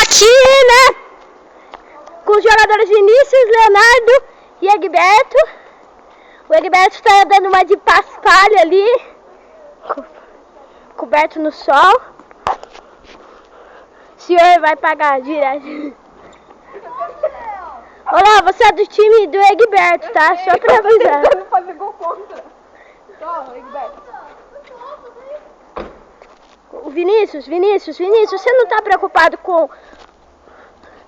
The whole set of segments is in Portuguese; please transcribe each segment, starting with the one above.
aqui, né? Com os jogadores Vinícius, Leonardo e Egberto. O Egberto tá dando uma de paspalho ali, coberto no sol. O senhor vai pagar direto. Olá, você é do time do Egberto, tá? Só pra avisar. Tentando fazer gol contra. Toma, Egberto. O Vinícius, você não tá preocupado com...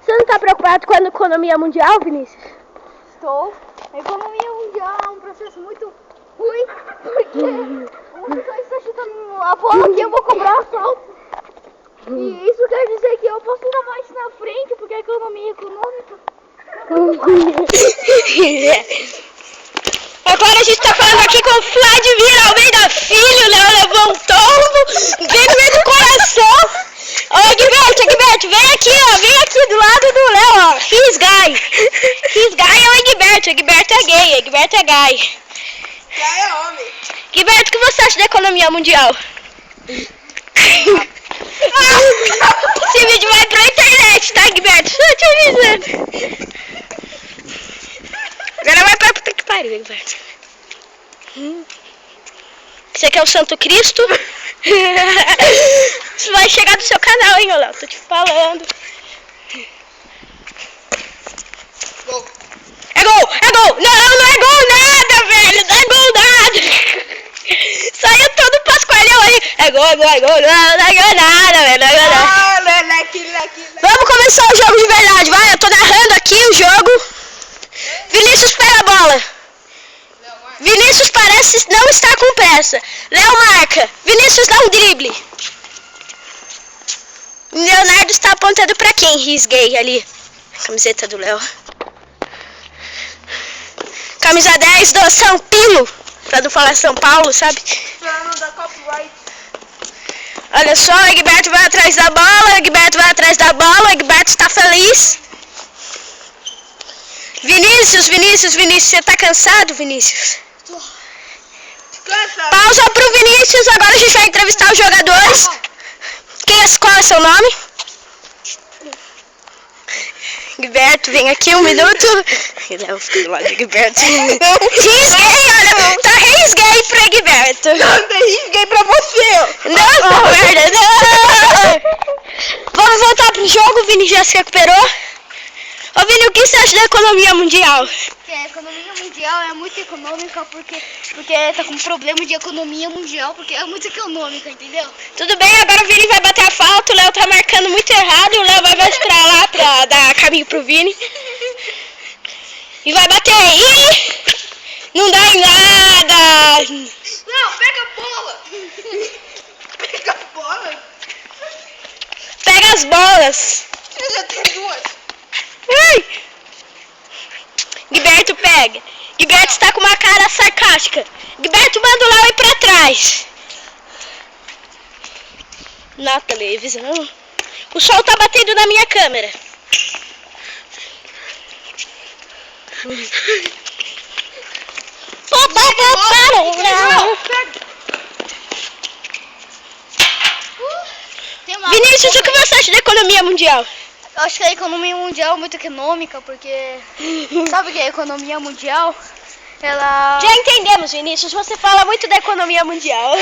Você não tá preocupado com a economia mundial, Vinícius? Estou. A economia mundial é um processo muito ruim, porque o pessoal está chutando a bola que eu vou cobrar assalto. E isso quer dizer que eu posso estar mais na frente, porque a economia é econômica. Agora a gente tá falando aqui com o Vladimir Almeida Filho. O Léo levou um tombo, vem no meio do coração. Ô Egberto, vem aqui, ó, vem aqui do lado do Léo, ó. His guy é o Egberto é gay, Egberto é gay. Já é homem. Egberto, o que você acha da economia mundial? Esse vídeo vai pra internet, tá, Egberto? Só te avisando. Agora vai pra puta que pariu, Egberto. Você quer o Santo Cristo? Isso vai chegar do seu canal, hein, Léo? Tô te falando. Gol. É gol! Não é gol nada, velho! Não é gol nada! Saiu todo pascoalhão aí. É gol, não é gol nada, velho. Não é gol nada. Ah, leque. Vamos começar o jogo de verdade, vai? Eu tô narrando aqui o jogo. Vinícius pega a bola. Vinícius parece não estar com pressa. Léo marca. Vinícius dá um drible. Leonardo está apontando pra quem? He's gay ali. Camiseta do Léo. Camisa 10 do São Paulo. Pra não falar São Paulo, sabe? Pra não dar copyright. Olha só, o Egberto vai atrás da bola. O Egberto está feliz. Vinícius, você tá cansado, Vinícius? Cansado. Pausa pro Vinícius, agora a gente vai entrevistar os jogadores. Qual é seu nome? Egberto, vem aqui um minuto. Eu fico do lado de Egberto. He's gay, olha, tá he's gay pro Egberto. Não, tem gay pra você. Não, merda, não. Vamos voltar pro jogo, o Vini já se recuperou. Ô Vini, o que você acha da economia mundial? A economia mundial é muito econômica porque tá com problema de economia mundial, porque é muito econômica, entendeu? Tudo bem, agora o Vini vai bater a falta, o Léo tá marcando muito errado, o Léo vai mais pra lá pra dar caminho pro Vini. E vai bater aí! Não dá em nada! Não, pega a bola! Pega a bola! Pega as bolas! Eu já tenho duas! Ai! Gilberto pega. Gilberto está com uma cara sarcástica. Gilberto manda o Léo ir pra trás. Na televisão. O sol tá batendo na minha câmera. Vinícius, o que você acha da economia mundial? Eu acho que a economia mundial é muito econômica, porque sabe que a economia mundial, ela... Já entendemos, Vinícius, você fala muito da economia mundial.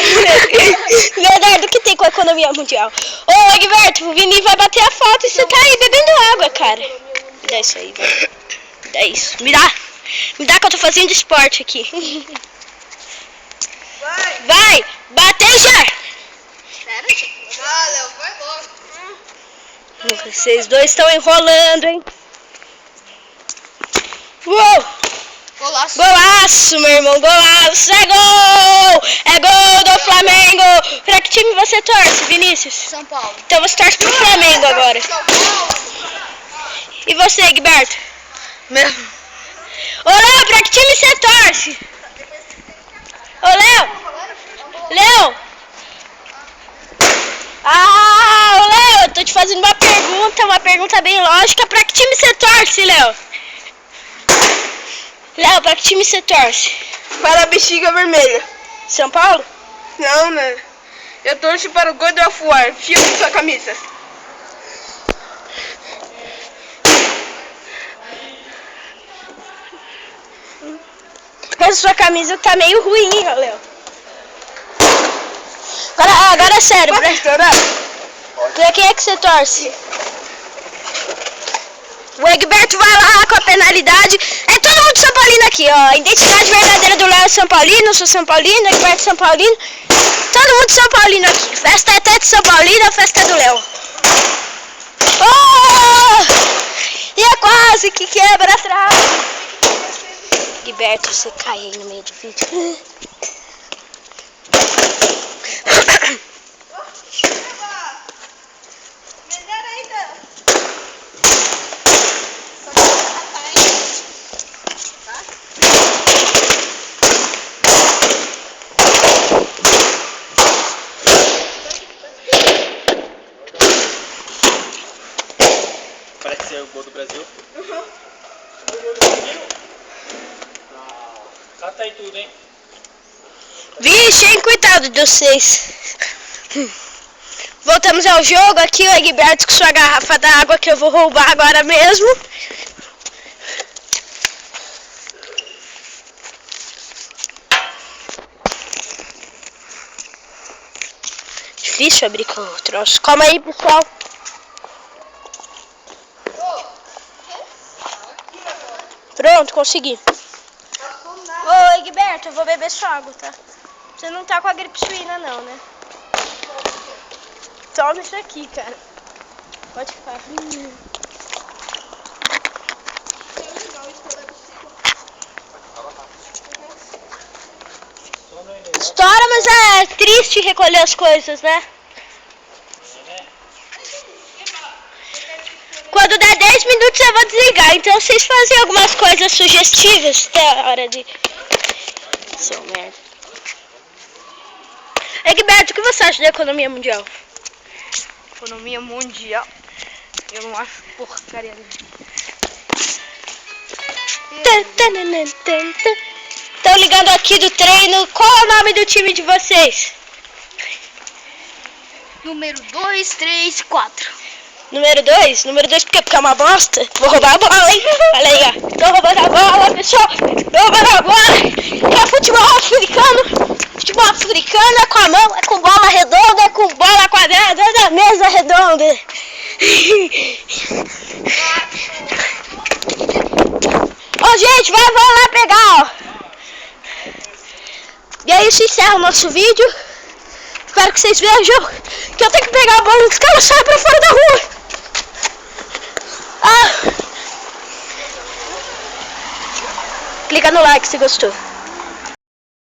Leonardo, o que tem com a economia mundial? Ô, Egberto, o Vini vai bater a falta e você tá aí bebendo água, cara. Me dá isso aí, velho. Me dá isso. Me dá que eu tô fazendo esporte aqui. Vai, batei já. Sério? Ah, Léo, vai logo. Vocês dois estão enrolando, hein? Uou! Golaço. Golaço, meu irmão, golaço! É gol! É gol do Flamengo! Pra que time você torce, Vinícius? São Paulo. Então você torce pro Flamengo agora. E você, Egberto? Meu. Ô, Léo, pra que time você torce? Ô, Léo! Léo! Ah, ô, Léo, eu tô te fazendo uma pergunta bem lógica. Pra que time você torce, Léo? Léo, pra que time você torce? Para a bexiga vermelha. São Paulo? Não, né? Eu torço para o God of War. Filme sua camisa. Mas sua camisa tá meio ruim, hein, Léo? Agora é sério, pra quem é que você torce? O Egberto vai lá com a penalidade. É todo mundo São Paulino aqui, ó. A identidade verdadeira do Léo é São Paulino, eu sou São Paulino, Egberto São Paulino. Todo mundo São Paulino aqui. Festa é até de São Paulino, a festa é do Léo. Oh! E é quase que quebra a trave. Egberto, você cai aí no meio do vídeo. Parece ser o gol do Brasil. Uhum. O gol do Brasil? Cata aí tudo, hein? Vixe, hein, coitado de vocês. Voltamos ao jogo aqui, o Egberto com sua garrafa d'água que eu vou roubar agora mesmo. Difícil abrir com o troço. Calma aí, pessoal. Pronto, consegui. Ô, Egberto, eu vou beber sua água, tá? Você não tá com a gripe suína, não, né? Toma isso aqui, cara. Pode ficar. Estoura, mas é triste recolher as coisas, né? Quando der 10 minutos eu vou desligar. Então vocês fazem algumas coisas sugestivas até a hora de... Seu merda. Egberto, o que você acha da economia mundial? Economia mundial. Eu não acho porcaria nenhuma. Estão ligando aqui do treino. Qual é o nome do time de vocês? Número 2, 3, 4. Número 2? Número 2 porque é uma bosta? Vou roubar a bola, hein? Olha aí, ó. Tô roubando a bola, pessoal. Tô roubando a bola. É futebol africano. Futebol africano é com a mão, é com bola redonda, é com bola quadrada, é da mesa redonda. Ô, gente, vamos lá pegar, ó. E aí, isso encerra o nosso vídeo. Espero que vocês vejam que eu tenho que pegar a bola e os caras saem pra fora da rua. Clica no like se gostou.